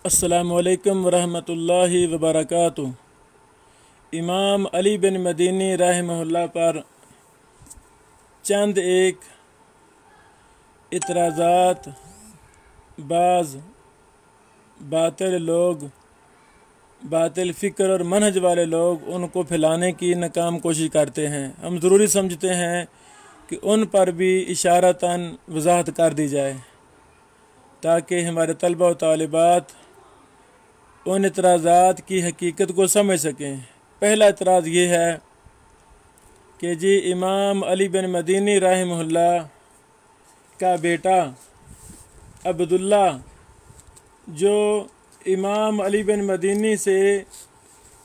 السلام علیکم ورحمۃ اللہ وبرکاتہ۔ امام علی بن مدینی رحمہ اللہ پر چند ایک اعتراضات بعض باطل لوگ، باطل فکر اور منہج والے لوگ ان کو پھیلانے کی ناکام کوشش کرتے ہیں۔ ہم ضروری سمجھتے ہیں کہ ان پر بھی اشارتاً وضاحت کر دی جائے تاکہ ہمارے طلبہ و طالبات ان اعتراضات کی حقیقت کو سمجھ سکیں۔ پہلا اعتراض یہ ہے کہ جی امام علی بن مدینی رحمہ اللہ کا بیٹا عبداللہ جو امام علی بن مدینی سے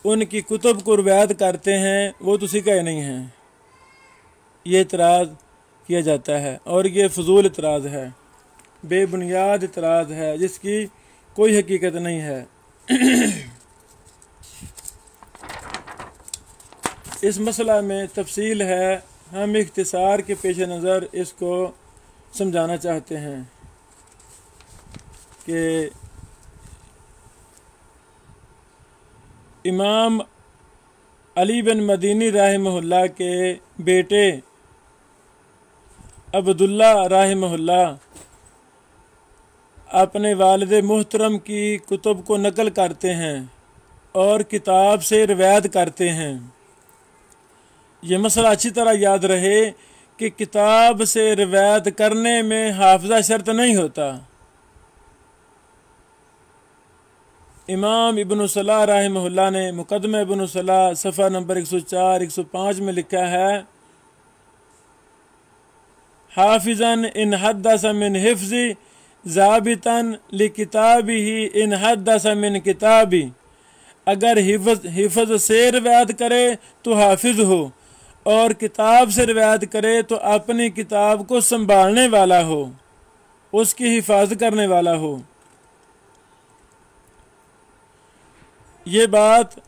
ان کی کتب کو روایت کرتے ہیں وہ تو سکھائے نہیں ہیں۔ یہ اعتراض کیا جاتا ہے اور یہ فضول اعتراض ہے، بے بنیاد اعتراض ہے جس کی کوئی حقیقت نہیں ہے۔ اس مسئلہ میں تفصیل ہے، ہم اختصار کے پیش نظر اس کو سمجھانا چاہتے ہیں کہ امام علی بن مدینی رحمہ اللہ کے بیٹے عبداللہ رحمہ اللہ اپنے والد محترم کی کتب کو نقل کرتے ہیں اور کتاب سے روایت کرتے ہیں۔ یہ مسئلہ اچھی طرح یاد رہے کہ کتاب سے روایت کرنے میں حافظہ شرط نہیں ہوتا۔ امام ابن صلاح رحمہ اللہ نے مقدمہ ابن صلاح صفحہ نمبر 104 105 میں لکھا ہے، حافظاً ان حدث من حفظی ضابطاً لکتابہ ان حدث من کتابی، اگر حفظ سے روایت کرے تو حافظ ہو اور کتاب سے روایت کرے تو اپنی کتاب کو سنبھالنے والا ہو، اس کی حفاظت کرنے والا ہو۔ یہ بات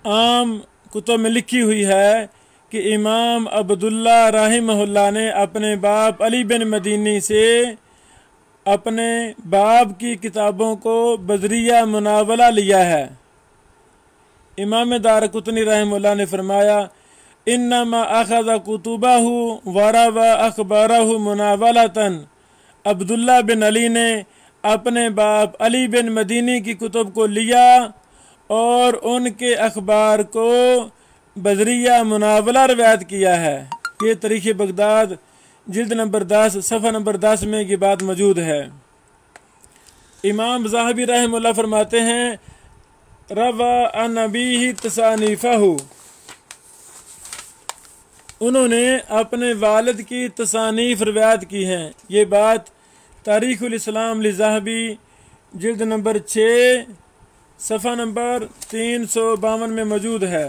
عام کتب میں لکھی ہوئی ہے کہ امام عبداللہ رحمہ اللہ نے اپنے باپ علی بن مدینی سے اپنے باپ کی کتابوں کو بذریعہ مناولہ لیا ہے۔ امام دارقطنی رحمہ اللہ نے فرمایا، انما اخذ کتبہ وروى اخبارہ مناولۃً، عبداللہ بن علی نے اپنے باپ علی بن مدینی کی کتب کو لیا اور ان کے اخبار کو بذریعہ مناولہ روایت کیا ہے۔ یہ تاریخ بغداد جلد نمبر 10 صفحہ نمبر 10 میں یہ بات موجود ہے۔ امام ذہبی رحمہ اللہ فرماتے ہیں، روى عن ابیہ تصانیفہ، انہوں نے اپنے والد کی تصانیف روایت کی ہیں۔ یہ بات تاریخ الاسلام لذہبی جلد نمبر 6 صفحہ نمبر 352 میں موجود ہے۔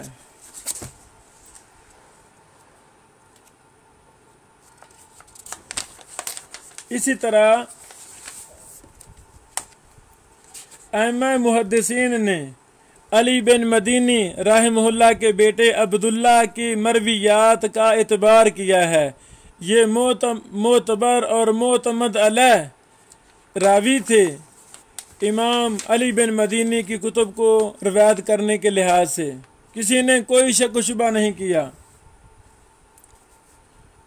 اسی طرح ائمہ محدثین نے علی بن مدینی رحمہ اللہ کے بیٹے عبداللہ کی مرویات کا اعتبار کیا ہے۔ یہ معتبر اور معتمد علیہ راوی تھے امام علی بن مدینی کی کتب کو روایت کرنے کے لحاظ سے، کسی نے کوئی شک و شبہ نہیں کیا۔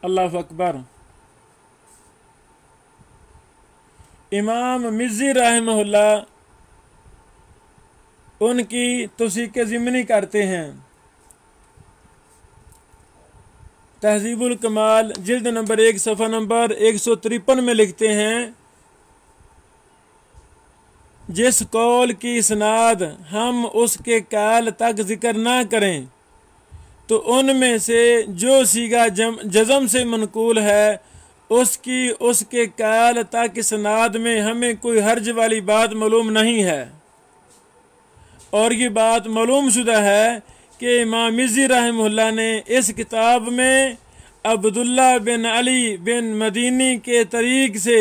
اللہ اکبر۔ امام مزی رحمہ اللہ ان کی توثیق ضمنی کرتے ہیں۔ تہذیب الکمال جلد نمبر 1 صفحہ نمبر 153 میں لکھتے ہیں، جس قول کی اسناد ہم اس کے قائل تک ذکر نہ کریں تو ان میں سے جو صیغہ جزم سے منقول ہے اس کے قائل تک اسناد میں ہمیں کوئی حرج والی بات معلوم نہیں ہے، اور یہ بات معلوم شدہ ہے کہ امام مزی رحمہ اللہ نے اس کتاب میں عبداللہ بن علی بن مدینی کے طریق سے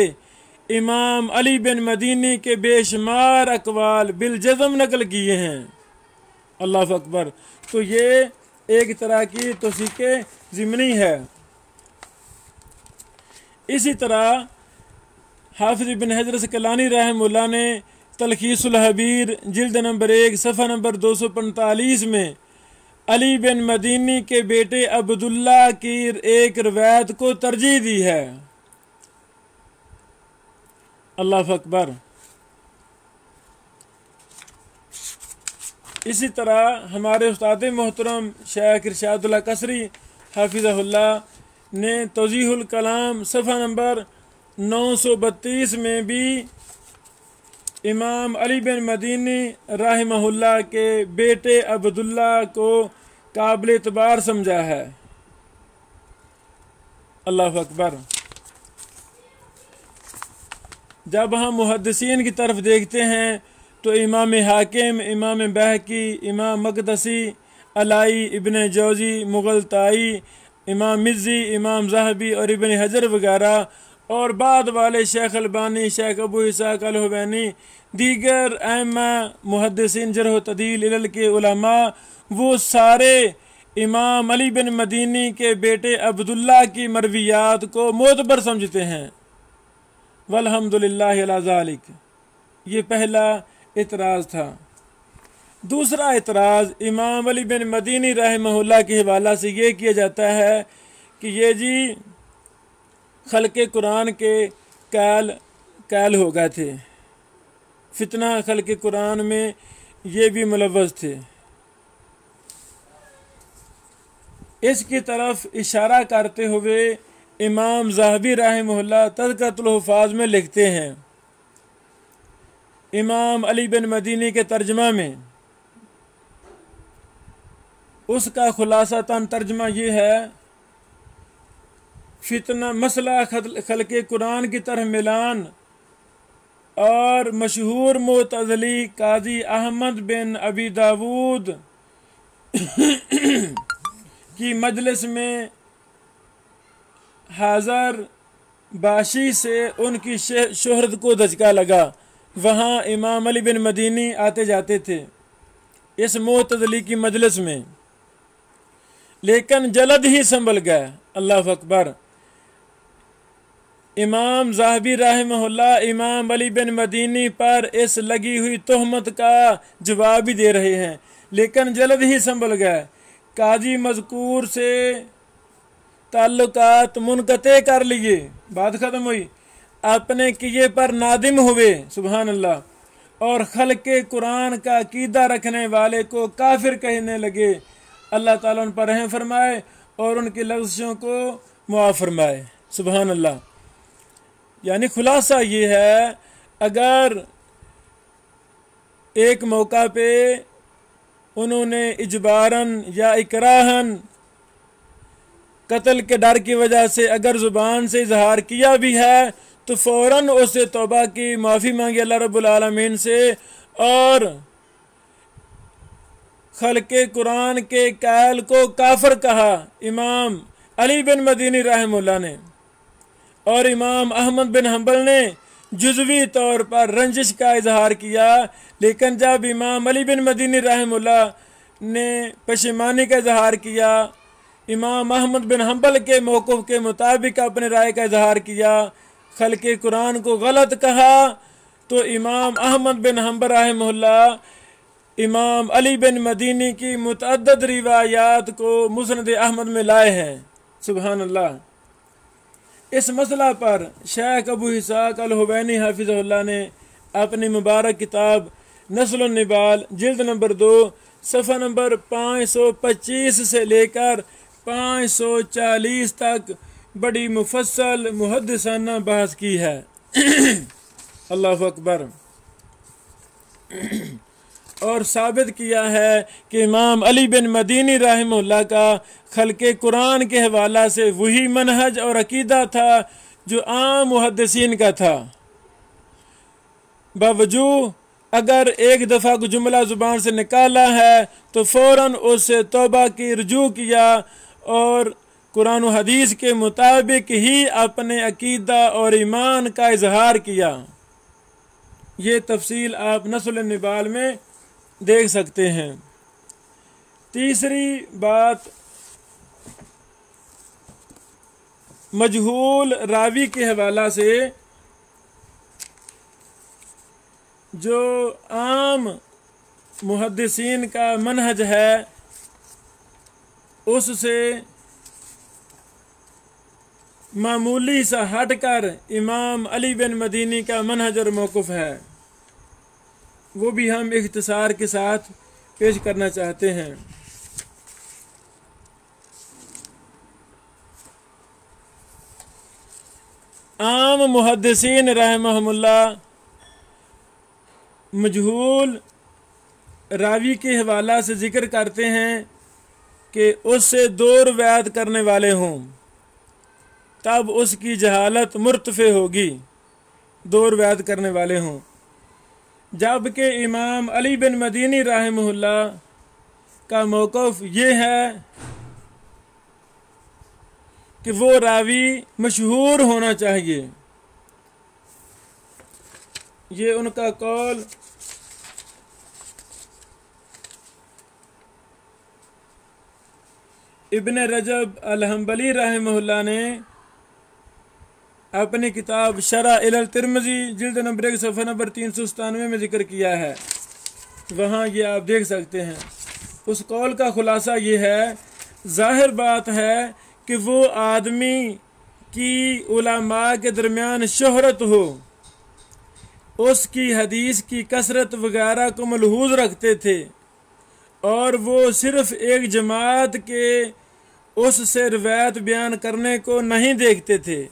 امام علی بن مدینی کے بے شمار اقوال بالجزم نقل کیے ہیں۔ اللہ اکبر۔ تو یہ ایک طرح کی توثیق ضمنی ہے۔ اسی طرح حافظ ابن حجر اسقلانی رحمہ اللہ نے تلخیص الحبیر جلد نمبر 1 صفحہ نمبر 245 میں علی بن مدینی کے بیٹے عبداللہ کی ایک روایت کو ترجیح دی ہے۔ اللہ اکبر۔ اسی طرح ہمارے استاد محترم شیخ ارشاد اللہ قصری حافظہ اللہ نے توضیح الکلام صفحہ نمبر 932 میں بھی امام علی بن مدینی رحمہ اللہ کے بیٹے عبداللہ کو قابل اعتبار سمجھا ہے۔ اللہ اکبر۔ جب ہم محدثین کی طرف دیکھتے ہیں تو امام حاکم، امام بہقی، امام مقدسی، علائی، ابن جوزی، مغلطائی، امام مزی، امام ذہبی اور ابن حجر وغیرہ اور بعد والے شیخ البانی، شیخ ابو اسحاق الحوینی، دیگر ائمہ محدثین جرح و تعدیل علل کے علماء، وہ سارے امام علی بن مدینی کے بیٹے عبداللہ کی مرویات کو معتبر سمجھتے ہیں۔ والحمدللہ علی ذالک۔ یہ پہلا اعتراض تھا۔ دوسرا اعتراض امام علی بن مدینی رحمہ اللہ کے حوالہ سے یہ کیا جاتا ہے کہ یہ جی خلق قرآن کے قائل ہو گئے تھے، فتنہ خلق قرآن میں یہ بھی ملوث تھے۔ اس کی طرف اشارہ کرتے ہوئے امام ذہبی رحمہ اللہ تذکرۃ الحفاظ میں لکھتے ہیں، امام علی بن مدینی کے ترجمہ میں اس کا خلاصہ ترجمہ یہ ہے، فتنہ مسئلہ خلق قرآن کی طرح ملان اور مشہور معتزلی قاضی احمد بن ابی داود کی مجلس میں حاضر باشی سے ان کی شہرت کو دھچکا لگا۔ وہاں امام علی بن مدینی آتے جاتے تھے اس معتزلی کی مجلس میں، لیکن جلد ہی سنبھل گئے۔ اللہ اکبر۔ امام ذہبی رحمہ اللہ امام علی بن مدینی پر اس لگی ہوئی تہمت کا جواب بھی دے رہے ہیں، لیکن جلد ہی سنبھل گئے۔ قاضی مذکور سے تعلقات منقطع کر لیے، بات ختم ہوئی، اپنے کیے پر نادم ہوئے، سبحان اللہ، اور خلق قرآن کا عقیدہ رکھنے والے کو کافر کہنے لگے۔ اللہ تعالیٰ ان پر رحم فرمائے اور ان کی لغزشوں کو معاف فرمائے، سبحان اللہ۔ یعنی خلاصہ یہ ہے، اگر ایک موقع پہ انہوں نے اجباراً یا اکراہاً قتل کے ڈر کی وجہ سے اگر زبان سے اظہار کیا بھی ہے تو فوراً اسے توبہ کی، معافی مانگی اللہ رب العالمین سے، اور خلق قرآن کے قائل کو کافر کہا امام علی بن مدینی رحمہ اللہ نے، اور امام احمد بن حنبل نے جزوی طور پر رنجش کا اظہار کیا، لیکن جب امام علی بن مدینی رحمہ اللہ نے پشیمانی کا اظہار کیا، امام احمد بن حنبل کے موقف کے مطابق اپنے رائے کا اظہار کیا، خلق قرآن کو غلط کہا، تو امام احمد بن حنبل رحمہ اللہ امام علی بن مدینی کی متعدد روایات کو مسند احمد میں لائے ہیں، سبحان اللہ۔ اس مسئلہ پر شیخ ابو اسحاق الحوینی حافظہ اللہ نے اپنی مبارک کتاب نسل النبال جلد نمبر 2 صفحہ نمبر 525 سے لے کر 540 تک بڑی مفصل محدثانہ بحث کی ہے۔ اللہ اکبر۔ اور ثابت کیا ہے کہ امام علی بن مدینی رحمہ اللہ کا خلق قرآن کے حوالہ سے وہی منہج اور عقیدہ تھا جو عام محدثین کا تھا، باوجود اگر ایک دفعہ کو جملہ زبان سے نکالا ہے تو فوراً اس سے توبہ کی رجوع کیا اور قرآن و حدیث کے مطابق ہی اپنے عقیدہ اور ایمان کا اظہار کیا۔ یہ تفصیل آپ نسل النبال میں دیکھ سکتے ہیں۔ تیسری بات، مجہول راوی کے حوالہ سے جو عام محدثین کا منہج ہے اس سے معمولی سا ہٹ کر امام علی بن مدینی کا منہج اور موقف ہے، وہ بھی ہم اختصار کے ساتھ پیش کرنا چاہتے ہیں۔ عام محدثین رحمہم اللہ مجہول راوی کے حوالہ سے ذکر کرتے ہیں کہ اس سے 2 روایت کرنے والے ہوں تب اس کی جہالت مرتفع ہوگی، 2 روایت کرنے والے ہوں، جبکہ امام علی بن مدینی رحمہ اللہ کا موقف یہ ہے کہ وہ راوی مشہور ہونا چاہیے۔ یہ ان کا قول ابن رجب الحنبلی رحمہ اللہ نے اپنی کتاب شرح الترمذی جلد نمبر 1 صفحہ نمبر 397 میں ذکر کیا ہے، وہاں یہ آپ دیکھ سکتے ہیں۔ اس قول کا خلاصہ یہ ہے، ظاہر بات ہے کہ وہ آدمی کی علماء کے درمیان شہرت ہو، اس کی حدیث کی کثرت وغیرہ کو ملحوظ رکھتے تھے اور وہ صرف ایک جماعت کے اس سے روایت بیان کرنے کو نہیں دیکھتے تھے۔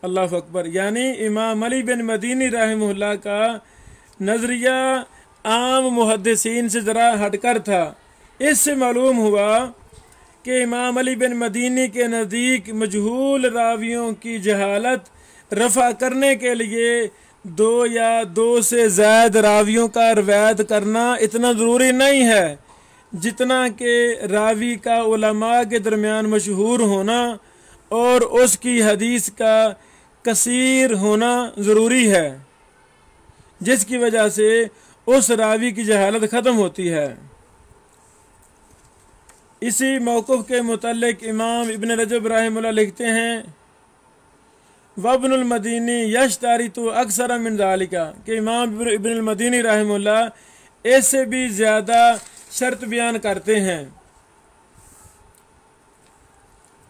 اللہ اکبر! یعنی امام علی بن مدینی رحمہ اللہ کا نظریہ عام محدثین سے ذرا ہٹ کر تھا۔ اس سے معلوم ہوا کہ امام علی بن مدینی کے نزدیک مجہول راویوں کی جہالت رفع کرنے کے لیے 2 یا 2 سے زائد راویوں کا روایت کرنا اتنا ضروری نہیں ہے جتنا کہ راوی کا علماء کے درمیان مشہور ہونا اور اس کی حدیث کا کثیر ہونا ضروری ہے، جس کی وجہ سے اس راوی کی جہالت ختم ہوتی ہے۔ اسی موقف کے متعلق امام ابن رجب رحمہ اللہ لکھتے ہیں، وابن المدینی یشترط اکثر من ذالک، کہ امام ابن المدینی رحمہ اللہ اس سے بھی زیادہ شرط بیان کرتے ہیں۔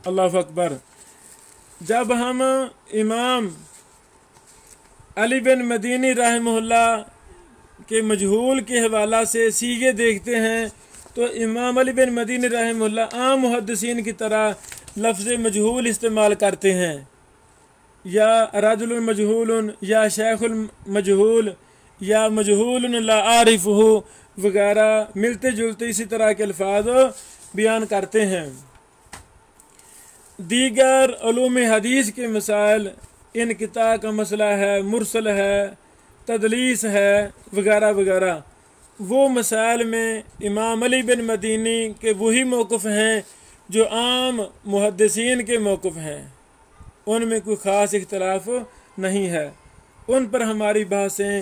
اللہ اکبر! جب ہم امام علی بن مدینی رحمہ اللہ کے مجہول کے حوالہ سے سیغے دیکھتے ہیں تو امام علی بن مدینی رحمہ اللہ عام محدثین کی طرح لفظ مجہول استعمال کرتے ہیں، یا رجل مجہول، یا شیخ المجہول، یا مجہول لا عارفہ وغیرہ ملتے جلتے اسی طرح کے الفاظ بیان کرتے ہیں۔ دیگر علوم حدیث کے مسائل، انقطاع کا مسئلہ ہے، مرسل ہے، تدلیس ہے وغیرہ وغیرہ، وہ مسائل میں امام علی بن مدینی کے وہی موقف ہیں جو عام محدثین کے موقف ہیں، ان میں کوئی خاص اختلاف نہیں ہے۔ ان پر ہماری بحثیں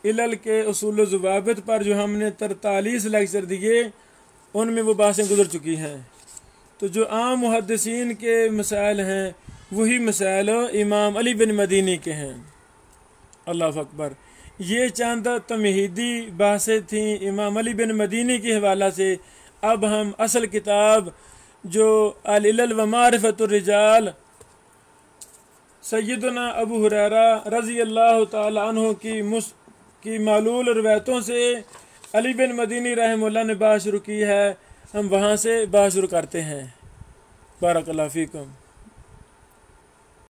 علل کے اصول و ضوابط پر جو ہم نے 43 لیکچر دیے ان میں وہ بحثیں گزر چکی ہیں۔ تو جو عام محدثین کے مسائل ہیں وہی مسائل امام علی بن مدینی کے ہیں۔ اللہ اکبر! یہ چند تمہیدی بحثیں تھیں امام علی بن مدینی کے حوالہ سے۔ اب ہم اصل کتاب جو العلل و معرفت الرجال سیدنا ابو ہریرہ رضی اللہ تعالی عنہ کی معلول روایتوں سے علی بن مدینی رحمہ اللہ نے بات شروع کی ہے، ہم وہاں سے بات شروع کرتے ہیں۔ بارک اللہ فیکم۔